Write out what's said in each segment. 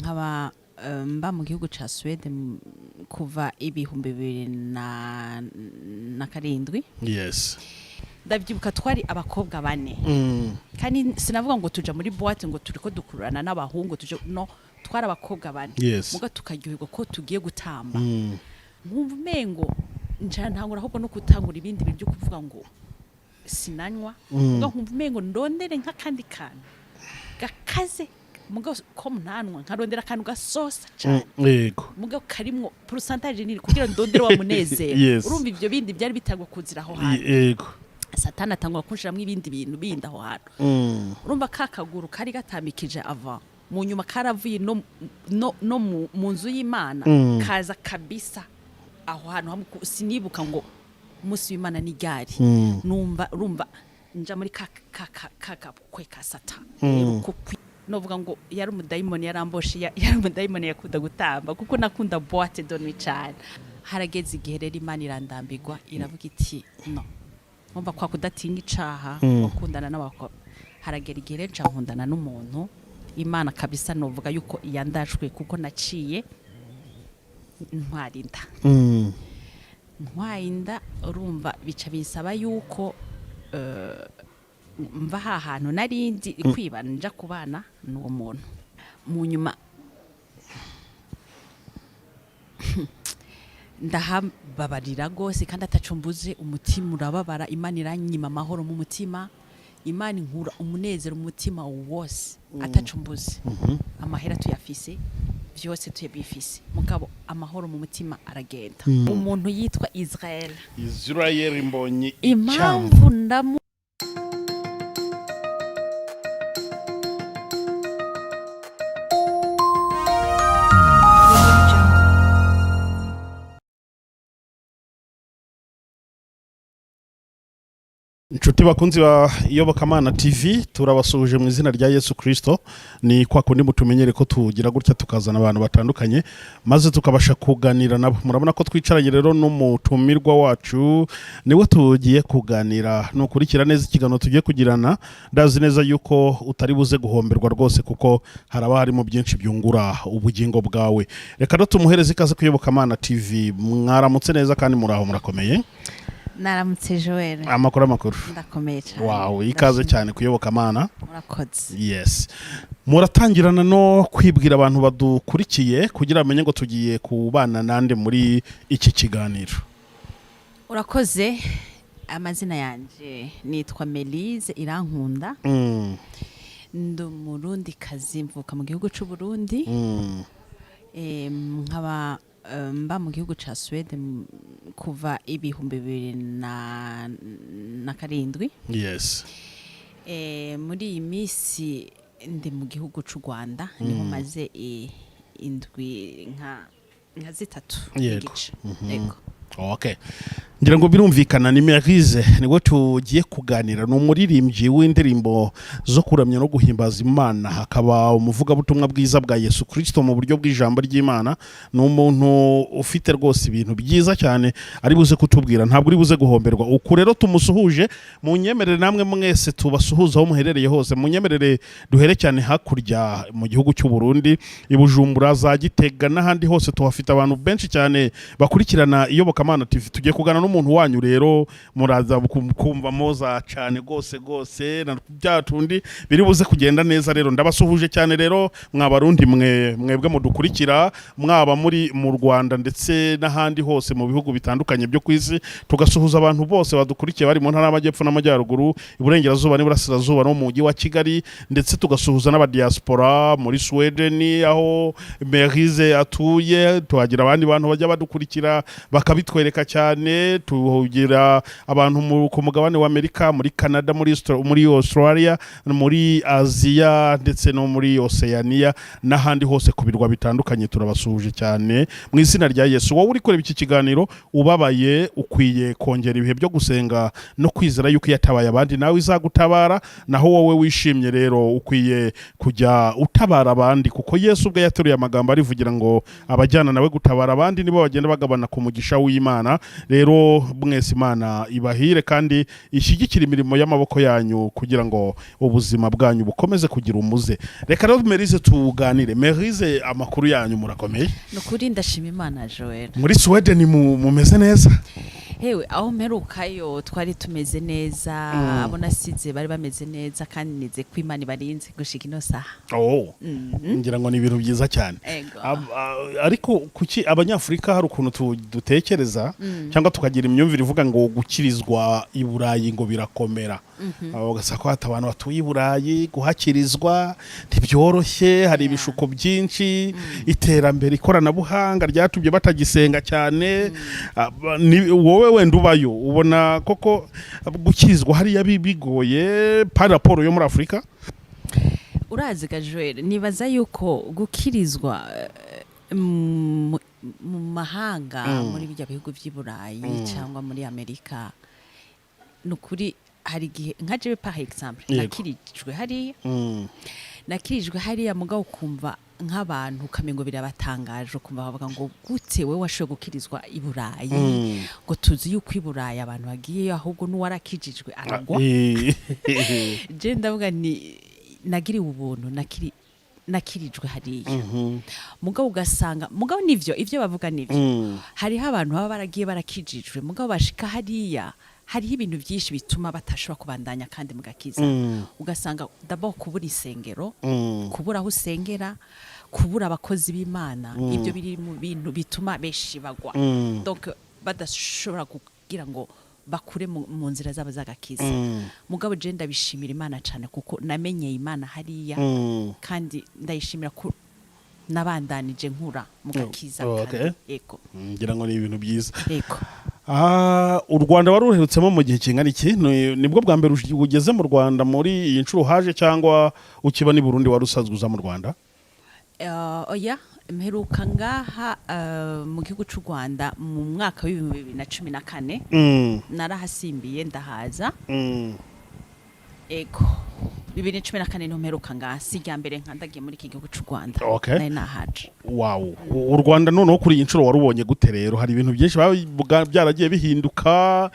nkaba mba mu gihugu ca Swede kuva ibihumbi 2007. Yes. Ndavyibuka twari abakobwa bane. Kandi sinavuga ngo tuja muri boîte ngo turiko dukurana n'abahungu tuje no twari abakobwa bane. Yes. Muga tukaryoherwa ko tugiye gutamba. Nkumva umengo ntangura ahubwo no kutangura ibindi bintu byo kuvuga ngo sinanywa. Muga nkumva umengo ndondere nk'akandi kantu gakaze muga ko mnanwa nkarondera kantu gasosa cyane. Yego. Muga karimwo pourcentage nini kugira ndondere wa munezero. Yes. Urumva ivyo bindi byari bitagwa kuzira aho hantu. Yego. Satana atangwa kunshiramwe ibindi bintu bindi aho hantu. Urumva kakaguru kari gatamikije avant. Mu nyuma karavuye no mu nzu y'Imana kaza kabisa aho hantu sinibuka ngo umunsi w'Imana ni ryari. Numva urumva nja muri kwe ka Satana. Novuga ngo yari umudayimoni yaramboshe yari umudayimoni yakunda gutamba kuko nakunda boîte de nuit cyane. Harageze igihe rero Imana irandambirwa iravuga iti no. Mumva kwa kudatinya icaha wakundana n'abakobwa. Haragera igihe rero nkundana n'umuntu Imana kabisa novuga yuko iyandashwe kuko naciye ntwarinda. Ntwarinda urumva bica bisaba yuko mva hantu narindi kwibana nja kubana n'uwo muntu. Mu nyuma ndahababarira gose kandi atacumbuze umutima urababara. Imana iranyima amahoro mu mutima. Imana inkura umunezero mu mutima wose atacumbuze. Amahera tuyafise byose tuyabifise mugabo amahoro mu mutima aragenda. Umuntu yitwa Israel Mbonyi impamvu ndamu Inshuti bakunzi ba Iyobokamna TV turabasuhuje mu izina rya Yesu Kristo. Ni kwa kundi mutumenyere ko tugira gutya tukazana abantu batandukanye maze tukabasha kuganira nabo. Murabona ko twicaranye rero n'umutumirwa wacu niwe tugiye kuganira. Nukurikira neza ikigano tugiye kugirana. Ndazi neza yuko utari buze guhomberwa rwose kuko haraba harimo byinshi byungura ubugingo bwawe. Reka do tumuhereze ikaze ku Iyobokamna TV. Mwaramutse neza kandi muraho murakomeye. Naramutse Joel. Amakuru. Ndakomeye cyane. Wow, ikaze cyane kuyobokamana. Murakoze. Yes. Muratangirana no kwibwira abantu badukurikiye kugira amenye ngo tugiye kubana nande muri iki kiganiro. Urakoze. Amazina yanje nitwa Melyse Irankunda. Ndo Murundi kazi mvuka mu gihugu cy'u Burundi. Nkaba mba mu gihugu ca Swede kuva ibihumbi 2007. Yes. Muri iyi misi ndi mu gihugu cy'u Rwanda niho maze indwi nka zitatu igice. Yego. Okay. Ngira ngo birumvikana ni Melyse niwe tugiye kuganira n'umuririmbyi w'indirimbo zo kuramya no guhimbaza Imana hakaba umuvuga butumwa bwiza bwa Yesu Kristo mu buryo bw'ijambo ry'Imana. N'umuntu ufite rwose ibintu byiza cyane ari buze kutubwira ntabwo uri buze guhomberwa. Uku rero tumusuhuje mu nyemerere namwe mwese tubasuhuza aho muherereye hose. Mu nyemerere duhere cyane hakurya mu gihugu cy'u Burundi Ibujumbura za Gitega n'ahandi hose tuhafite abantu benshi cyane bakurikirana Iyobokamna TV. Tugiye kugana n'umuntu wanyu rero muraza kumva moza cyane gose na byatundi biri buze kugenda neza. Rero ndabasuhuje cyane rero mwabarundi mwebwe mudukurikira mwaba muri mu Rwanda ndetse n'ahandi hose mu bihugu bitandukanye byo kwisi. Tugasuhuza abantu bose badukurikiye bari mu ntara y'amajyepfo n'amajyaruguru iburengerazuba n'iburasirazuba no mu mujyi wa Kigali ndetse tugasuhuza n'abadiaspora muri Sweden aho Melyse atuye. Tuhagira abandi bantu bajya badukurikira bakabitwereka cyane. Tugira abantu ku mugabane wa Amerika muri Canada muri Australia muri Asia ndetse no muri Oceania n'ahandi hose ku birwa bitandukanye. Turabasuhuje cyane mu izina rya Yesu. Wowe uri kureba iki kiganiro ubabaye ukwiye kongera ibihe byo gusenga no kwizera yuko yatabaye abandi nawe izagutabara. Naho wowe wishimye rero ukwiye kujya utabara abandi kuko Yesu ubwe yateruye amagambo arivugira ngo abajyana nawe gutabara abandi nibo bagenda bagabana ku mugisha w'Imana. Rero rero mwese Imana ibahire kandi ishyigikira imirimo y'amaboko yanyu kugira ngo ubuzima bwanyu bukomeze kugira umuze. Reka rero Melyse tuganire. Melyse, amakuru yanyu murakomeye? Nukuri ndashima Imana Joel. Muri Sweden mumeze neza? Hewe aho mperukayo twari tumeze neza, abo nasize bari bameze neza kandi nize ko Imana ibarinze gushika ino saha. Ngira ngo ni ibintu byiza cyane. Ariko kuki abanyafrika hari ukuntu dutekereza cyangwa tukagira imyumvire ivuga ngo gukirizwa i Burayi ngo birakomera. Ugasanga ko hata abantu batuye i Burayi guhakirizwa ntibyoroshye, hari ibishuko byinshi, iterambere ikoranabuhanga ryatubye batagisenga cyane. Wowe wenda ubayo ubona koko gukirizwa hariya bigoye par rapport yo muri Afrika? Urazi Joel, nibaza yuko gukirizwa mu mahanga muri bijya bihugu by'i Burayi cyangwa muri Amerika nukuri hari gihe nka jewe par exemple nakirijwe hariya mugabo kumva nk'abantu kamengo birabatangaje kumva bavuga ngo gute we washoboye gukirizwa i Burayi ngo tuzi yuko i Burayi abantu bagiye ahubwo n'uwarakijijwe aragwa. Je ndavuga ni nagiriwe ubuntu nakirijwe hariya mugabo ugasanga mugabo nivyo ivyo bavuga nivyo hariho abantu baba baragiye barakijijwe mugabo bashika hariya hariho ibintu byinshi bituma batashobora kubandanya kandi mugakiza. Ugasanga d'abord kubura isengero, kubura aho usengera, kubura abakozi b'Imana, ibyo biri mu bintu bituma beshi bagwa. Donc badashobora kugira ngo bakure mu nzira zabo zagakiza. Mugabo je ndabishimira Imana cyane kuko namenye Imana hariya kandi ndayishimira ko nabandanije nkura mugakiza kandi eko ngira ngo ni ibintu byiza. Eko u Rwanda waruherutsemo mu gihe kingana iki? Nibwo bwa mbere ugeze mu Rwanda muri iyi ncuro haje cyangwa ukiba ni Burundi warusanzwe uza mu Rwanda? Oya mperuka ngaha mu gihugu cy'u Rwanda mu mwaka wa 2014 narahasimbiye ndahaza. Ego 2014 no mperuka ngaha sijya mbere nkandagiye muri iki gihugu cy'u Rwanda. Nari nahaje. Wow. U Rwanda noneho kuri iyi ncuro warubonye gute rero? Hari ibintu byinshi byaragiye bihinduka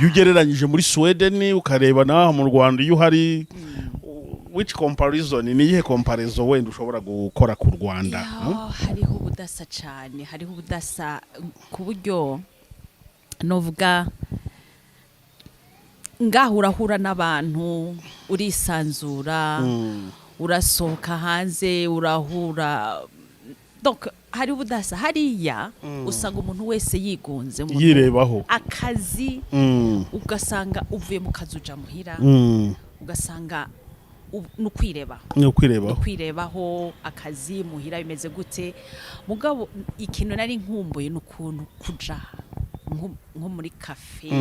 yugereranyije muri Sweden ukareba naho mu Rwanda iyo hari which comparison ni iyihe comparison wenda ushobora gukora ku Rwanda? Hariho ubudasa cyane, hariho ubudasa ku buryo novuga ngaho urahura n'abantu urisanzura urasohoka hanze urahura donc hari ubudasa hariya usanga umuntu wese yigunze yirebaho akazi ugasanga uvuye mu kazi uja muhira ugasanga nukwirebaho akazi muhira bimeze gute. Mugabo ikintu nari nkumbuye n'ukuntu kuja nko muri cafe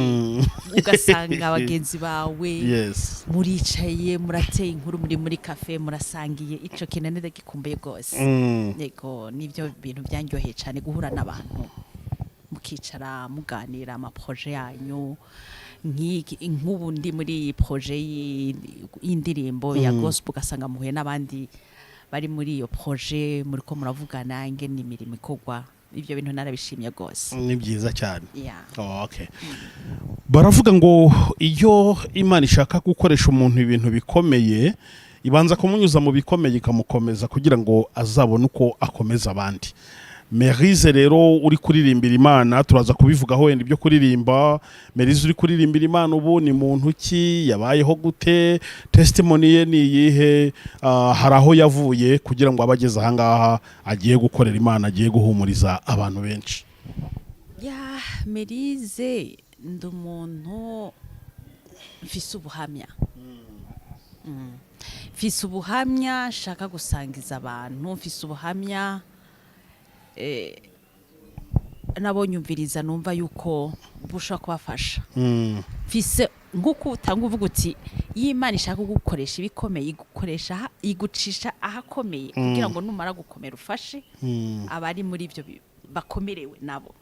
ugasanga abagenzi bawe muricaye murateye inkuru muri cafe murasangiye ico kintu nende gikumbuye gose. Yego nivyo bintu byanyoheye cyane guhura n'abantu mukicara muganira ama projet yanyu nk'ubu ndi muri iyi projet y'indirimbo ya gospel ugasanga muhuye n'abandi bari muri iyo projet muriko muravugana ingene imirimo ikorwa. Ibyo bintu narabishimye gose. Ni byiza cyane. Okay. Baravuga ngo iyo Imana ishaka gukoresha umuntu ibintu bikomeye ibanza kumunyuza mu bikomeye ikamukomeza kugira ngo azabone uko akomeza abandi. Melyse rero uri kuririmbira Imana turaza kubivugaho wenda ibyo kuririmba. Melyse uri kuririmbira Imana ubu ni muntu ki yabayeho gute? Testimony ye ni yihe? Hari aho yavuye kugira ngo abageze aha ngaha agiye gukorera Imana agiye guhumuriza abantu benshi? Melyse ndi umuntu mfise ubuhamya. Mfise ubuhamya shaka gusangiza abantu, mfise ubuhamya nabonyumviriza numva yuko busha kubafasha. Mfise nguko utanga uvuga uti y'Imana ishaka gukoresha ibikomeye igukoresha igucisha ahakomeye kugira ngo numara gukomera ufashe abari muri ibyo bakomerewe nabo.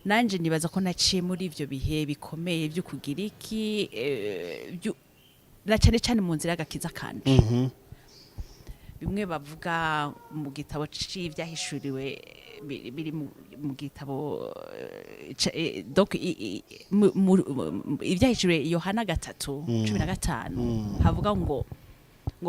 Nanje nibaza ko naciye muri ibyo bihe bikomeye byo kugira iki na cyane cyane mu nzira y'agakiza kandi bimwe bavuga mu gitabo cy'ivyahishuriwe biri mu gitabo donc ivyahishuriwe Yohana 3:15 havuga ngo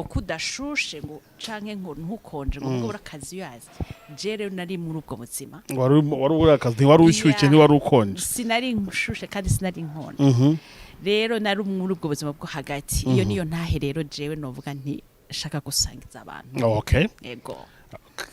kudashushe ngo canke ngo ntukonje ngo ubwo urakazi yazi jere nari muri ubwo buzima wari urakazi wari ushyushye ntiwari ukonje sinari nshushe kandi sinari nkonje rero nari muri ubwo buzima bwo hagati iyo niyo ntahe rero jewe novuga nti shaka gusangiza abantu okay yego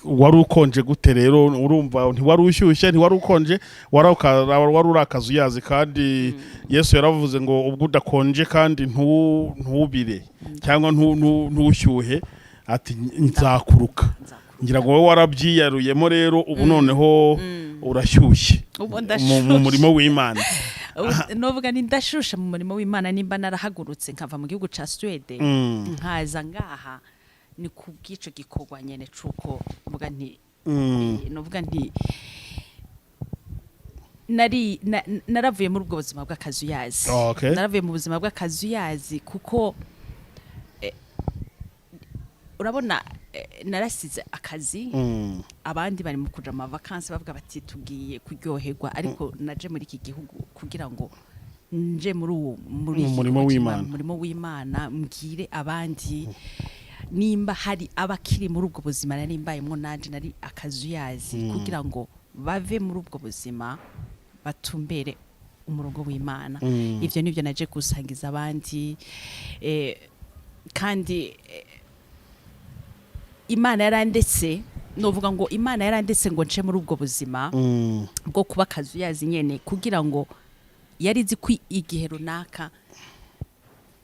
wari ukonje gute rero urumva ntiwari ushyushye ntiwari ukonje wari urakazi yazi kandi Yesu yaravuze ngo ubwo udakonje kandi ntubire cyangwa ntushyuhe ati nzakuruka ngira ngo wowe warabyiyaruyemo rero ubu noneho urashyushye mu murimo w'Imana novuga ni ndashusha mu murimo w'Imana nimba narahagurutse nkava mu gihugu ca Swede nkaza ngaha ni kubwico gikorwa nyene cuko mvuga nti novuga nti naravuye muri ubwo buzima bw'akazi yazi naravuye mu buzima bw'akazi yazi kuko urabona narasize akazi abandi bari mu kuja mu vacances bavuga bati tugiye kuryoherwa ariko naje muri iki gihugu kugira ngo nje muri murimo w'Imana mbwire abandi nimba hari abakiri muri ubwo buzima nari mbayemo nanje nari akazi yazi kugira ngo bave muri ubwo buzima batumbere umurongo w'Imana ivyo nivyo naje gusangiza abandi kandi Imana yarandetse novuga ngo Imana yarandetse ngo nce muri ubwo buzima bwo kuba akazi yazi nyene kugira ngo yarizi ko igihe runaka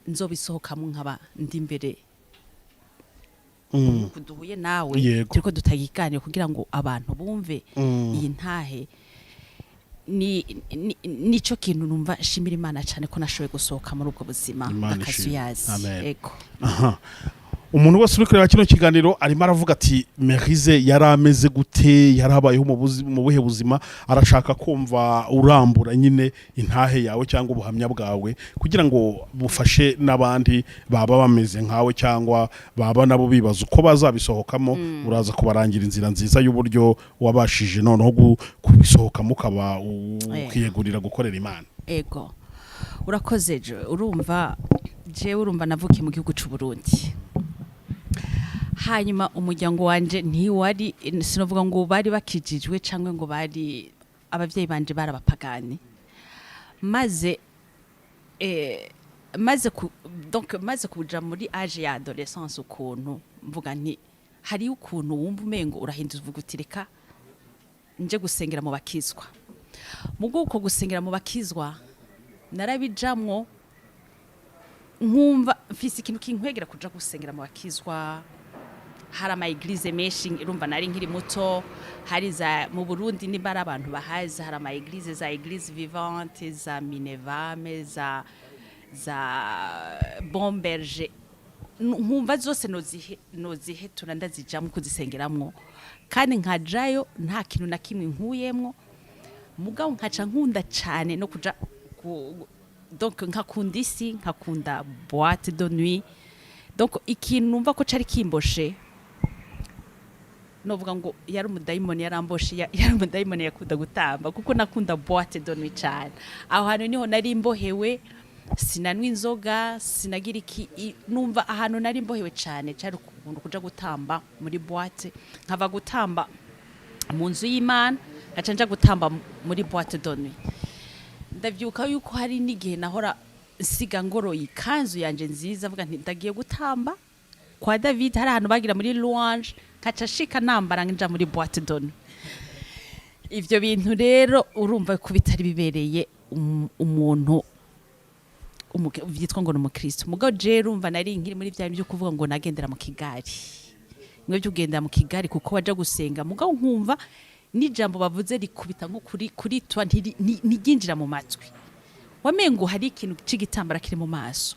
nzobisohokamo nkaba ndi imbere kuduhuye nawe turiko dutagiganira kugira ngo abantu bumve iyi ntahe nico kintu numva shimira Imana cyane ko nashoboye gusohoka muri ubwo buzima bw'akazi yazi ego umuntu wese uri kureba kino kiganiro arimo aravuga ati Melyse yarameze gute yarabayeho mu buhe buzima arashaka kumva urambura nyine intahe yawe cyangwa ubuhamya bwawe kugira ngo bufashe n'abandi baba bameze nkawe cyangwa baba nabo bibaza uko bazabisohokamo uraza kubarangira inzira nziza y'uburyo wabashije noneho kubisohokamo ukaba ukiyegurira gukorera Imana ego urakoze urumva navukiye mu gihugu cy'u Burundi hanyuma umuryango wanje ntiwari sinovuga ngo bari bakijijwe cyangwa ngo bari abavyeyi banje barabapagani maze kuja muri age ya adolescence ukuntu mvuga nti hari ukuntu wumva umengo urahinduza uvuga uti reka nje gusengera mu bakizwa mu bwoko gusengera mu bakizwa narabijamwo nkumva mfise ikintu kinkwegera kuja gusengera mu bakizwa hari ama eglise menshi urumva nari nkiri muto hari za mu Burundi niba ari abantu bahazi hari ama eglise za eglise vivante za Minevame za Bomberge nkumva zose nozihe turandazijamwe kuzisengeramwo kandi nkajayo nta kintu na kimwe nkuyemwo mugabo nkaca nkunda cyane no kuja donc nkakunda isi nkakunda boîte de nuit donc ikintu numva ko cari kimboshe novuga ngo yari umudayimoni yaramboshe yari umudayimoni yakunda gutamba kuko nakunda boîte de nuit cyane aho hantu niho nari mbohewe sinanwa inzoga sinagira iki numva ahantu nari mbohewe cyane cyari ukuntu kuja gutamba muri boîte nkava gutamba mu nzu y'Imana gaca gutamba muri boîte de nuit ndavyuka yuko hari n'igihe nahora nsiga ngoroye ikanzu yanje nziza avuga nti ndagiye gutamba kwa David hari ahantu bagira muri louange kaca shika nambara nja muri boîte de nuit ivyo bintu rero urumva ko bitari bibereye umuntu vyitwa ngo n'umukristo mugabo je urumva nari nkiri muri bya byo kuvuga ngo nagendera mu Kigali mwe byo ugendera mu Kigali kuko waja gusenga mugabo nkumva n'ijambo bavuze rikubita nko kuri twa ntiginjira mu matwi wamengo hari ikintu c'igitambara kiri mu maso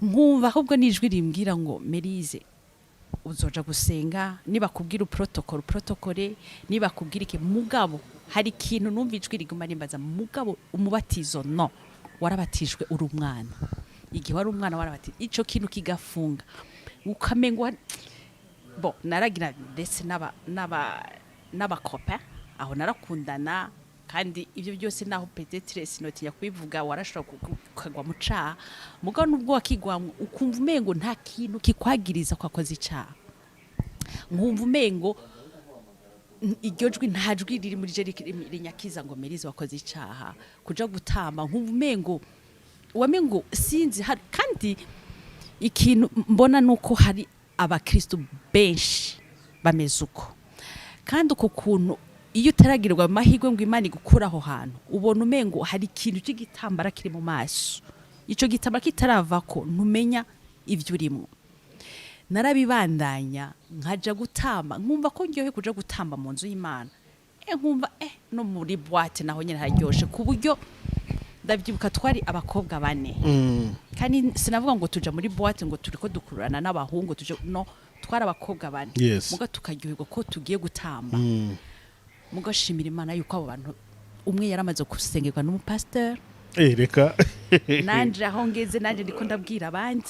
nkumva ahubwo nijwi rimbwira ngo Melyse uzoja gusenga niba kubwira protocole niba kubwira iki mugabo hari ikintu numva ijwi riguma rimbaza mugabo umubatizo no warabatijwe uri umwana igihe wari umwana warabatijwe ico kintu kigafunga ukamengo bo naragira ndetse n'aba copain aho narakundana kandi ibyo byose naho peut-être sinotinya kubivuga warashobora kugwa mu caha mugabo nubwo wakigwa ukumva umengo nta kintu kikwagiriza kwakoze icaha nkumva umengo iryo jwi nta jwi riri muri je rinyakiza ngo Melyse wakoze icaha kuja gutamba nkumva umengo wamengo sinzi kandi ikintu mbona nuko hari abakristo benshi bameze uko kandi uko kuntu iyo utaragirwa amahirwe ngo Imana igukura aho hantu ubona umengo hari ikintu cy'igitambara kiri mu maso ico gitambara kitaravako ntumenya ivyo urimo narabibandanya nkaja gutamba nkumva ko ngiye kuja gutamba mu nzu y'Imana nkumva no muri boîte naho nyene haryoshe ku buryo ndavyibuka twari abakobwa bane kandi sinavuga ngo tuja muri boîte ngo turiko dukurana n'abahungu tuje no twari abakobwa bane muga tukaryoherwa ko tugiye gutamba mugashimira Imana yuko abo bantu umwe yaramaze gusengerwa n'umupasteur reka nanje aho ngeze nanje ndiko ndabwira abandi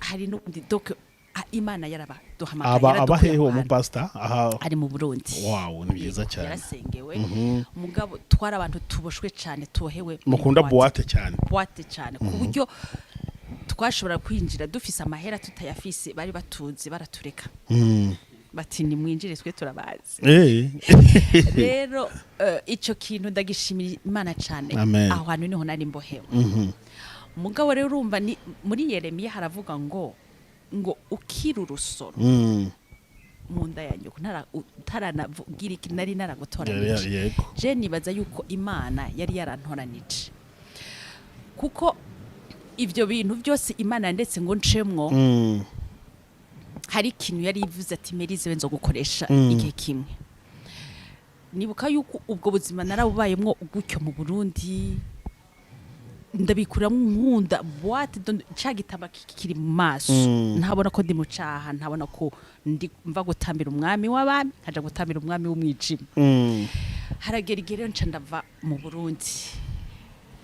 hari n'undi donc Imana yarabaduhamagara abahehe uwo mupasteur ari mu Burundi wow ni byiza cyane yarasengewe mugabo twara abantu tuboshwe cyane tuhewe mukunda boîte cyane ku buryo twashobora kwinjira dufise amahera tutayafise bari batuzi baratureka bati ni mwinjire twe turabazi rero ico kintu ndagishimira Imana cyane aho hantu niho nari mbohewe mugabo rero urumva ni muri Yeremiya haravuga ngo ukira urusoro mu nda yanyu ntaranavugira iki nari naragutoranije je nibaza yuko Imana yari yarantoranije kuko ivyo bintu byose Imana ndetse ngo ncemwo hari ikintu yari ivuze ati Melyse wenzo gukoresha igihe kimwe nibuka yuko ubwo buzima narabubayemwo gutyo mu Burundi ndabikuramwo nkunda boîte cagitamba kiri mu maso ntabona ko ndi mu caha ntabona ko ndi mva gutambira umwami w'abami kaja gutambira umwami w'umwijima haragera igere nca ndava mu Burundi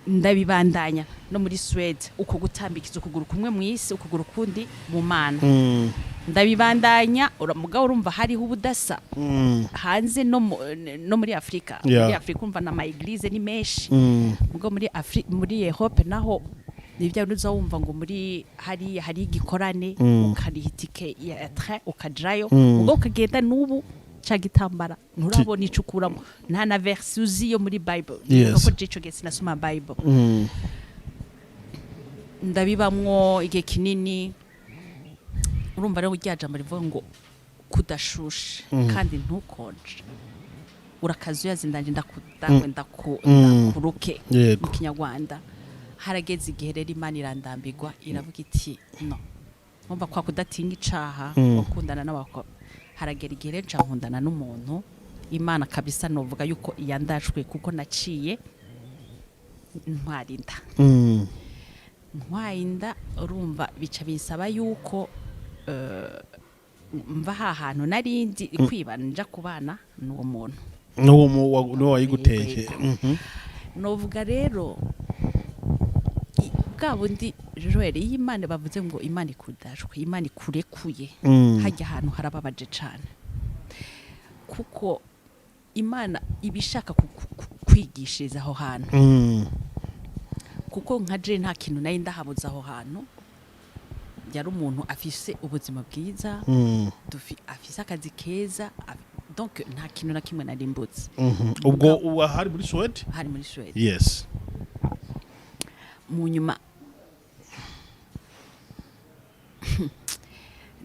ndabibandanya no muri Swede uko gutambikiza ukuguru kumwe mu isi ukuguru kundi mu Mana ndabibandanya mugabo urumva hariho ubudasa hanze no muri Afrika muri Afrika umva na ma-église ni menshi mugabo muri Europe naho nibyo uza wumva ngo muri hari igikorane ukarihitike ya train ukajayo mugabo ukagenda n'ubu cagitambara nturabona icukuramo nta na verse uziyo muri Bible kuko jico gese nasoma Bible ndabibamwo igihe kinini urumva rero ujyaje muri vuga ngo kudashusha kandi ntukonje urakazuya zindanje ndakuruke mu Kinyarwanda harageze igihe rero Imana irandambirwa iravuga iti no umva kwa kudatinya icaha wakundana n'abako haragera igihe rero nkundana n'umuntu Imana kabisa novuga yuko iyandashwe kuko naciye ntwarinda urumva bica bisaba yuko mva hantu narindi kwibanja kubana n'uwo muntu n'uwo wayiguteye novuga rero bwabundi Joel y'Imana bavuze ngo Imana ikudashwe Imana ikurekuye hajya ahantu harababaje cyane kuko Imana ibishaka kwigishiriza aho hantu kuko nka je nta kintu nayo ndahabuza aho hantu yari umuntu afise ubuzima bwiza afise akazi keza donc nta kintu na kimwe nari mbutse ubwo hari muri Swede yes mu nyuma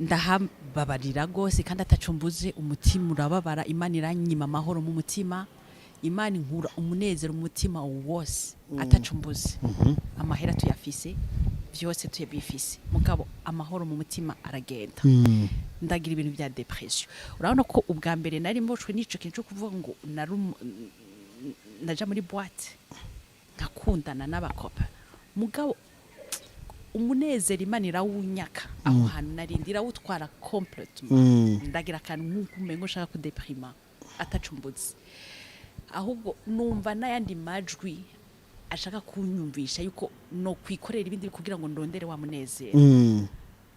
ndahababarira gose kandi atacumbuze umutima urababara Imana iranyima amahoro mu mutima Imana inkura umunezero mu mutima wose atacumbuze amahera tuyafise byose tuyabifise mugabo amahoro mu mutima aragenda ndagira ibintu bya depression urabona ko ubwa mbere nari mboshwe n'ico kintu cyo kuvuga ngo naja muri boîte nkakundana n'abakopa mugabo umunezero Imana irawunyaka aho hantu narindira utwara complètement ndagira kantu nk'ukumengo ushaka kudeprima atacumbuze ahubwo numva n'ayandi majwi ashaka kunyumvisha yuko no kwikorera ibindi kugira ngo ndondere wa munezero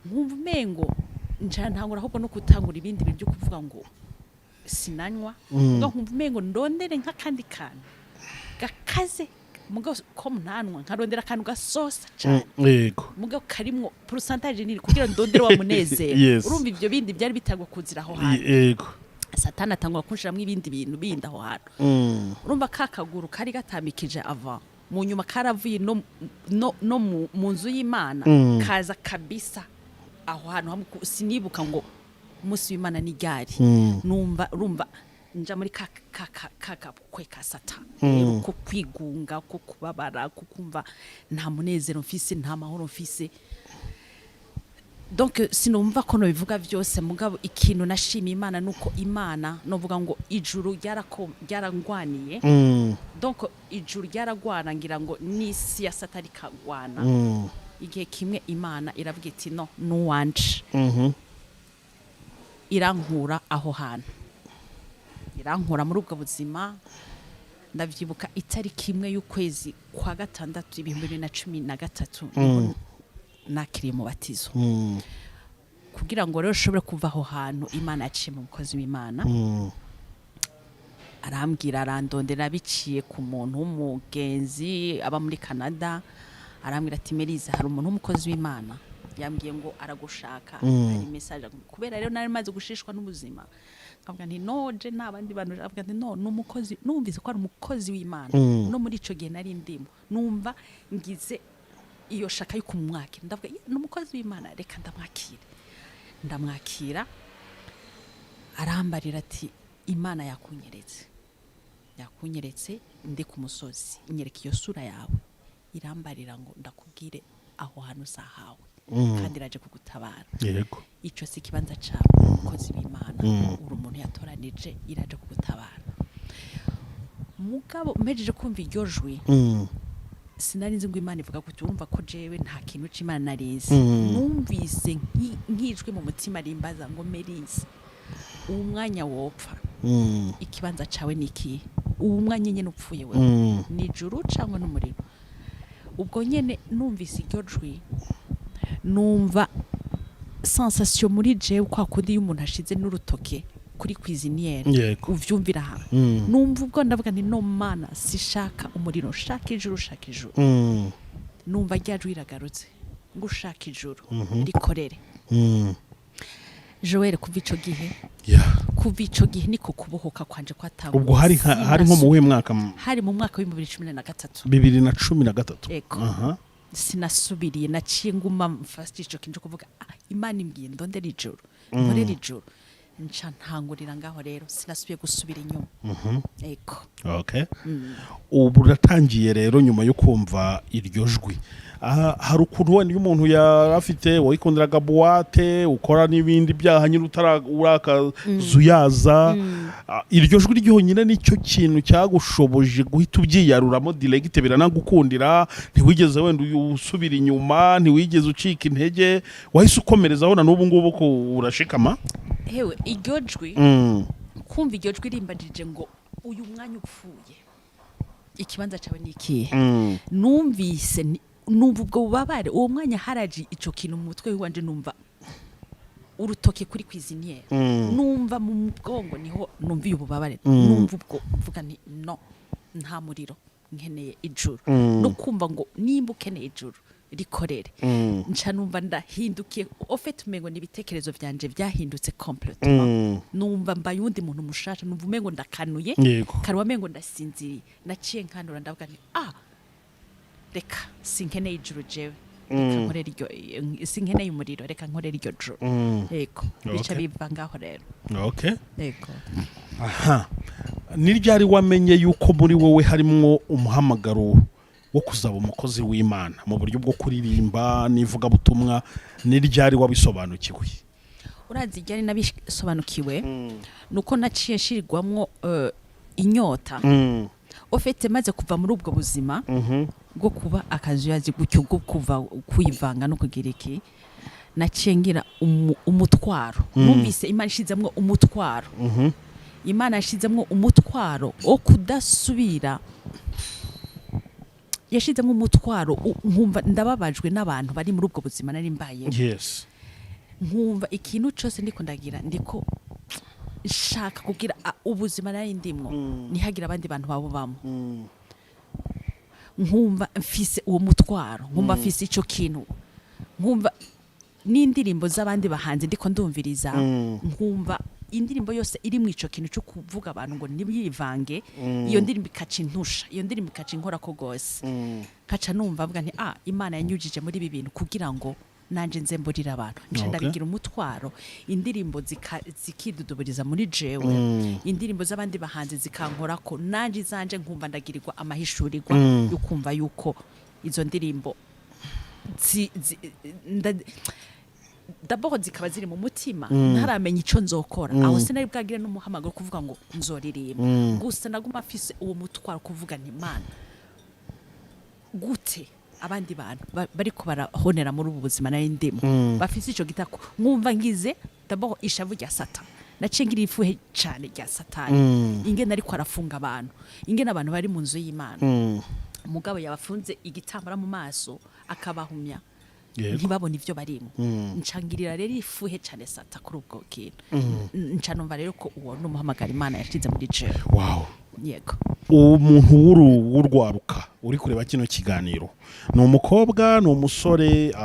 nkumva umengo ntangura ahubwo no kutangura ibindi bintu byo kuvuga ngo sinanywa ngo nkumva ndondere nk'akandi kantu gakaze mugabo ko mnanwa nkarondera akantu gasosa cyane yego mugabo karimwo pourcentage nini kugira ndondere wa munezero Yes. urumva ibyo bindi byari bitagwa kuzira aho hantu yego satani atangwa kunshiramwe ibindi bintu bindi aho hantu urumva kakaguru kari gatamikije ava mu nyuma karavuye no mu nzu y'Imana kaza kabisa aho hantu hamwe sinibuka ngo umunsi w'Imana ni ryari numva urumva nja muri kwe ka satani rero ko kwigunga ko kubabara ko kumva nta munezero mfise nta mahoro mfise donc sinumva ko no bivuga byose mugabo ikintu nashimye Imana nuko Imana novuga ngo ijuru ryarangwaniye donc ijuru ryaragwana ngira ngo nisi ya satani kagwana igihe kimwe Imana iravuga iti no nuwanje irankura aho hantu irankura muri ubwo buzima ndavyibuka itariki imwe y'ukwezi kwa gatandatu 2013 nakiriye mu batizo kugira ngo rero ushobore kuva aho hantu Imana yaciye mu mukozi w'Imana arambwira arandondera biciye ku muntu w'umugenzi aba muri Canada arambwira ati Melyse hari umuntu w'umukozi w'Imana yambwiye ngo aragushaka ari message kubera rero nari maze gushishwa n'ubuzima kavuga nti noje nabandi bantu avuga nti no numukozi numvise ko ari umukozi w'Imana no muri ico gihe nari ndimo numva ngize iyo shaka yuko umwaka ndavuga n'umukozi w'Imana reka ndamwakira arambarira ati Imana yakunyeretse ndi ku musozi inyereka iyo sura yawe irambarira ngo ndakubwire aho hantu sahawe kandi iraje kugutabara yego ico si kibanza cyawe umukozi w'Imana uri umuntu yatoranije iraje kugutabara mugabo mejeje kumva iryo jwi sinari nzi ngo Imana ivuga ko urumva ko jewe nta kintu c'Imana narizi numvise nkijwe mu mutima rimbaza ngo Melyse uwo mwanya wopfa ikibanza cawe niki uwo mwanya nyene upfuye wewe ni ijuru cyangwa n'umuriro ubwo nyene numvise iryo jwi numva sensation muri jewe kwa kundi y'umuntu ashize n'urutoke kuri cuisiniere uvyumvira ha numva ubwo ndavuga nti no mana sishaka umuriro shaka ijuru numva ryajwe iragarutse ngo ushaka ijuru rikorere Joel kuva ico gihe niko kubohoka kwanje kwatangwa ubwo hari nko mu mwaka hari mu mwaka wa 2013 2013 sinasubiriye naciye nguma mfashe ico kinje kuvuga Imana imbwiye ndondera ijuru nkorera ijuru nca ntangurira ngaho rero sinasubiye gusubira inyuma eko okay ubu ratangiye rero nyuma yo kumva iryo jwi hari ukuntu wenda umuntu yarafite wayikundiraga boîte ukora n'ibindi byaha nyine urakazuyaza iryo jwi ryonyine nicyo kintu cyagushoboje guhita ubyiyaruramo direct biranagukundira ntiwigeze wenda usubira inyuma ntiwigeze ucika intege wahise ukomerezaho na n'ubu ngubu ko urashikama hewe iryo jwi kumva iryo jwi rimbajije ngo uyu mwanya upfuye ikibanza cyawe niki numvise numva ubwo bubabare uwo mwanya haraje ico kintu mu mutwe wanje numva urutoke kuri cuisiniere numva mu bwongo niho numva ububabare numva ubwo mvuga ni no nta muriro nkeneye ijuru no kumva ngo nimba ukeneye ijuru rikorere nca numva ndahindukiye ofete umengo nibitekerezo byanje byahindutse complètement numva mbaye undi muntu mushasha numva umengo ndakanuye karwa mengo ndasinziriye naciye nkanura ndavuga ni reka sinkeneye ijuru jewe reka nkorera iryo sinkeneye umuriro reka nkorera iryo juru yego bica biva ngaho rero yego ni ryari wamenye yuko muri wowe harimo umuhamagaro wo kuzaba umukozi w'Imana mu buryo bwo kuririmba nivuga butumwa ni ryari wabisobanukiwe urazi ryari nabisobanukiwe nuko naciye shirigwamwo inyota ofete maze kuva muri ubwo buzima bwo kuba akazuyazi gutyo bwo kuva kwivanga no kugira iki naciye ngira umutwaro numvise Imana ishizamwo umutwaro Imana yashizamwo umutwaro wo kudasubira yashizamwo umutwaro nkumva ndababajwe n'abantu bari muri ubwo buzima nari mbaye nkumva ikintu cyose ndiko ndagira ndiko shaka kugira ubuzima nari ndimwo nihagira abandi bantu babubamo nkumva mfise uwo mutwaro nkumva mfise ico kintu nkumva n'indirimbo z'abandi bahanze ndiko ndumviriza nkumva indirimbo yose iri mu ico kintu cyo kuvuga abantu ngo nibivange iyo ndirimbo ikaca intusha iyo ndirimbo ikaca inkora ko gose kaca numva avuga nti Imana yanyujije muri ibi bintu kugira ngo nanje nze mburira abantu nca ndabigira umutwaro indirimbo zikiduduburiza muri jewe indirimbo z'abandi bahanze zikankora ko nanje zanje nkumva ndagirirwa amahishurirwa yo kumva yuko izo ndirimbo d'abord zikaba ziri mu mutima ntaramenya ico nzokora aho sinari bwagire n'umuhamagaro kuvuga ngo nzoririmba gusa naguma afise uwo mutwaro kuvuga nti Imana gute abandi bantu bariko barahonera muri ubu buzima nari ndimo bafise ico gitako nkumva ngize d'abord ishavu rya Satani naciye ngira ifuhe cyane rya Satani ingene ariko arafunga abantu ingene abantu bari mu nzu y'Imana umugabo yabafunze igitambara mu maso akabahumya ntibabona ivyo barimo ncangirira rero ifuhe cyane Sata kuri ubwo kintu nca numva rero ko uwo n'umuhamagara Imana yashize muri jewe. Wow, yego. Umuntu w'urwaruka uri kureba kino kiganiro ni umukobwa ni umusore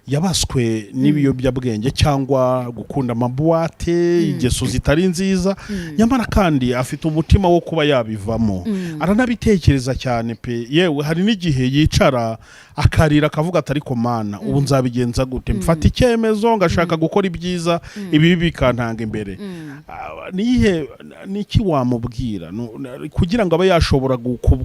yabaswe n'ibiyobyabwenge cyangwa gukunda amabuwate ingeso zitari nziza nyamara kandi afite umutima wo kuba yabivamo aranabitekereza cyane pe yewe hari n'igihe yicara akarira akavuga atari ko Mana ubu nzabigenza gute mfata icyemezo ngashaka gukora ibyiza ibi bikantanga imbere nihe niki wamubwira kugira ngo abe yashobora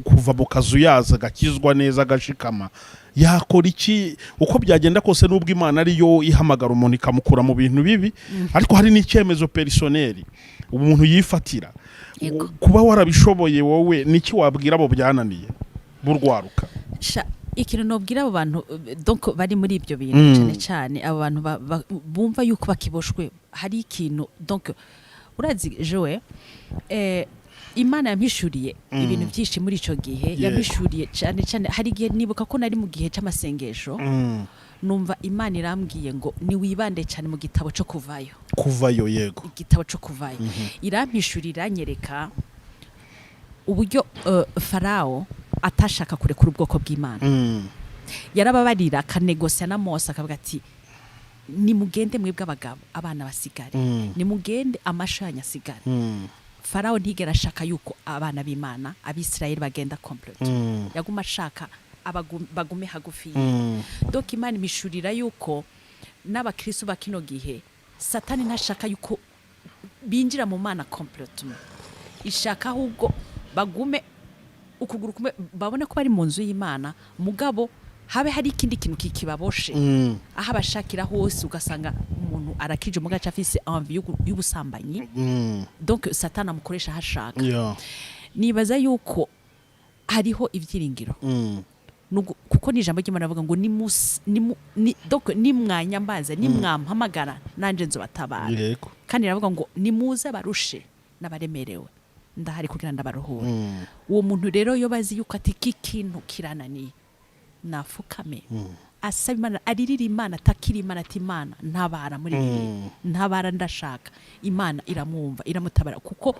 kuva mu kazu yaza gakizwa neza gashikama yakora iki uko byagenda kose nubwo Imana ariyo ihamagara umuntu ikamukura mu bintu bibi ariko hari n'icyemezo personnel umuntu yifatira kuba warabishoboye wowe niki wabwira abo byananiye burwaruka ikintu nobwira abo bantu donc bari muri ibyo bintu cyane cyane abo bantu bumva yuko bakiboshwe hari ikintu donc urazi Joe Imana yampishuriye ibintu byinshi muri ico gihe yampishuriye cyane cyane hari gihe nibuka ko nari mu gihe cy'amasengesho numva Imana irambwiye ngo ni wibande cyane mu gitabo cyo kuvayo yego igitabo cyo kuvayo irampishurira nyereka uburyo Farao atashaka kurekura ubwoko bw'Imana yarababarira kanegosia na Mose akavuga ati ni mugende mwebwe abagabo abana basigare ni mugende amashanya asigare Farao ntigera ashaka yuko abana b'Imana abisirayeli bagenda complete yaguma ashaka bagume hagufi donc Imana imishurira yuko n'abakristo bakino gihe Satani ntashaka yuko binjira mu Mana complete ishaka ahubwo bagume ukuguru kumwe babone ko bari mu nzu y'Imana mugabo habe hari ikindi kintu kikibaboshe aha bashakira hose ugasanga umuntu arakije mu gace afise envie y'ubusambanyi donc Satana amukoresha hashaka nibaza yuko hariho ivyiringiro kuko ni ijambo ry'Imana avuga ngo donc nimwanyambaza nimwampamagara nanje nzobatabara kandi aravuga ngo nimuze barushe n'abaremerewe ndahari kugira ndabaruhure uwo muntu rero yo bazi yuko ati kikintu kirananiye nafukame asaba Imana aririra Imana takira Imana ati Imana ntabara muri ibi ntabara ndashaka Imana iramwumva iramutabara kuko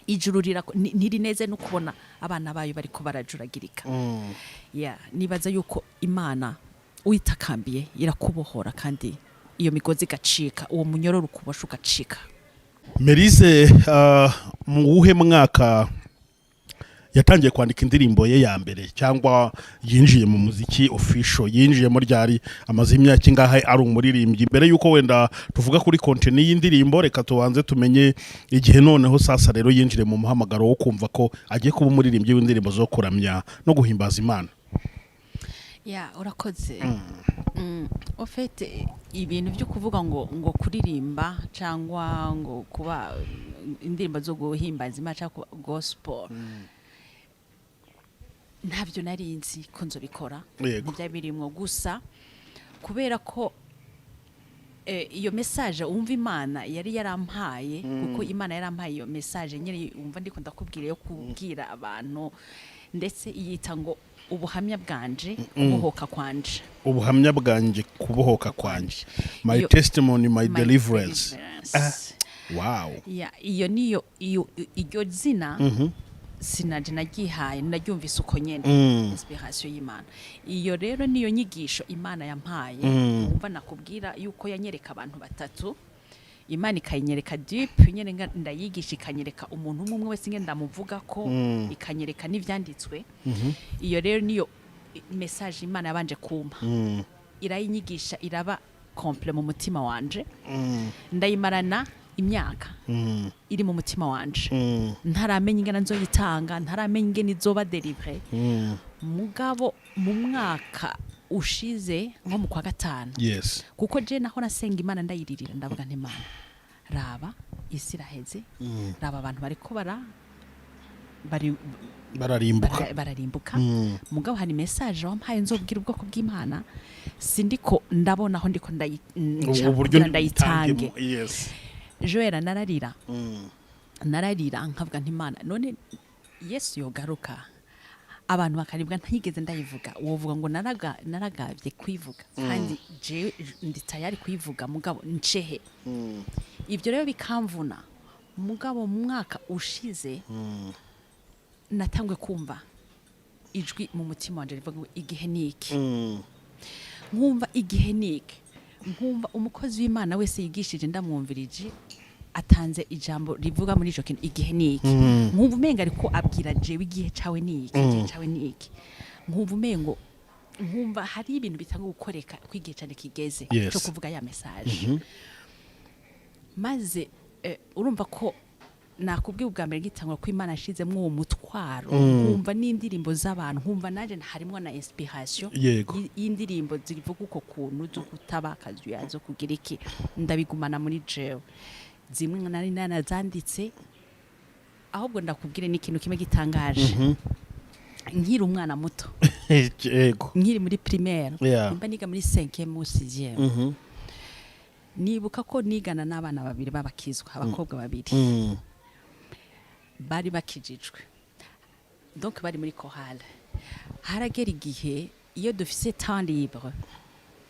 ijuru ntiri neze no kubona abana bayo bariko barajuragirika nibaza yuko Imana uyitakambiye irakubohora kandi iyo migozi gacika uwo munyororo ukubosha ugacika. Melyse mu wuhe mwaka yatangiye kwandika indirimbo ye ya mbere cyangwa yinjiye mu muziki official yinjiye muri ryari amaze imyaka ingahe ari umuririmbyi mbere yuko wenda tuvuga kuri content y'indirimbo reka tubanze tumenye igihe noneho sasa rero yinjire mu muhamagaro wo kumva ko agiye kuba umuririmbyi w'indirimbo zo kuramya no guhimbaza Imana. Urakoze au fait ibintu byo kuvuga ngo kuririmba cyangwa ngo kuba indirimbo zo guhimbaza Imana cyangwa gospel ntabyo narinzi ko nzobikora byabirimo gusa kubera ko iyo message umva Imana yari yarampaye kuko Imana yarampaye iyo message nyine umva ndiko ndakubwira yo kubwira abantu ndetse iyita ngo ubuhamya bwanje kubohoka kwanje ubuhamya bwanje kubohoka kwanje my testimony my deliverance. Wow. Iyo niyo iryo zina sinaje nagihaye naryumvise uko nyene inspiration y'Imana. Iyo rero niyo nyigisho Imana yampaye umva nakubwira yuko yanyereka abantu batatu Imana ikanyereka deep nyene ndayigisha ikanyereka umuntu umwe wese ngenda muvuga ko ikanyereka n'ivyanditswe. Iyo rero niyo message Imana yabanje kumpa irayinyigisha iraba complete mu mutima wanje ndayimarana imyaka iri mu mutima wanje ntaramenya ingana nzoyitanga ntaramenya ingene izoba deliver mugabo mu mwaka ushize nko mu kwa gatanu kuko je naho nasenga Imana ndayiririra ndavuga nti Imana raba isi iraheze raba abantu bariko bararimbuka mugabo hari message wampaye nzobwira ubwoko bw'Imana sindiko ndabona aho ndiko ndayitange. Joera nararira nkavuga nti Imana none Yesu yogaruka abantu bakaribwa ntayigeze ndayivuga wovuga ngo naragavye kwivuga kandi je ndi tayari kwivuga mugabo ncehe ibyo rero bikamvuna mugabo mu mwaka ushize natangwe kumva ijwi mu mutima wanje rivuga ngo igihe niki nkumva igihe niki nkumva umukozi w'Imana wese yigishije ndamwumvirije atanze ijambo rivuga muri ico kintu igihe niki nkumva umenga ariko abwira jewe igihe cawe niki nkumva umengo nkumva hari ibintu bitanga gukoreka kwigihe cyane kigeze cyo kuvuga ya message maze urumva ko nakubwiye ubwa mbere gitangwa ko Imana yashizemwe uwo mutwaro nkumva n'indirimbo z'abantu nkumva naje harimwo na inspiration y'indirimbo zivuga uko kuntu zo kutabakaza yazo kugira iki ndabigumana muri jewe zimwe nari nanazanditse ahubwo ndakubwire n'ikintu kimwe gitangaje nkiri umwana muto nkiri muri primaire mba niga muri 5e ou 6e nibuka ko nigana n'abana babiri babakizwa abakobwa babiri bari bakijijwe donc bari muri chorale haragera igihe iyo dufise temps libre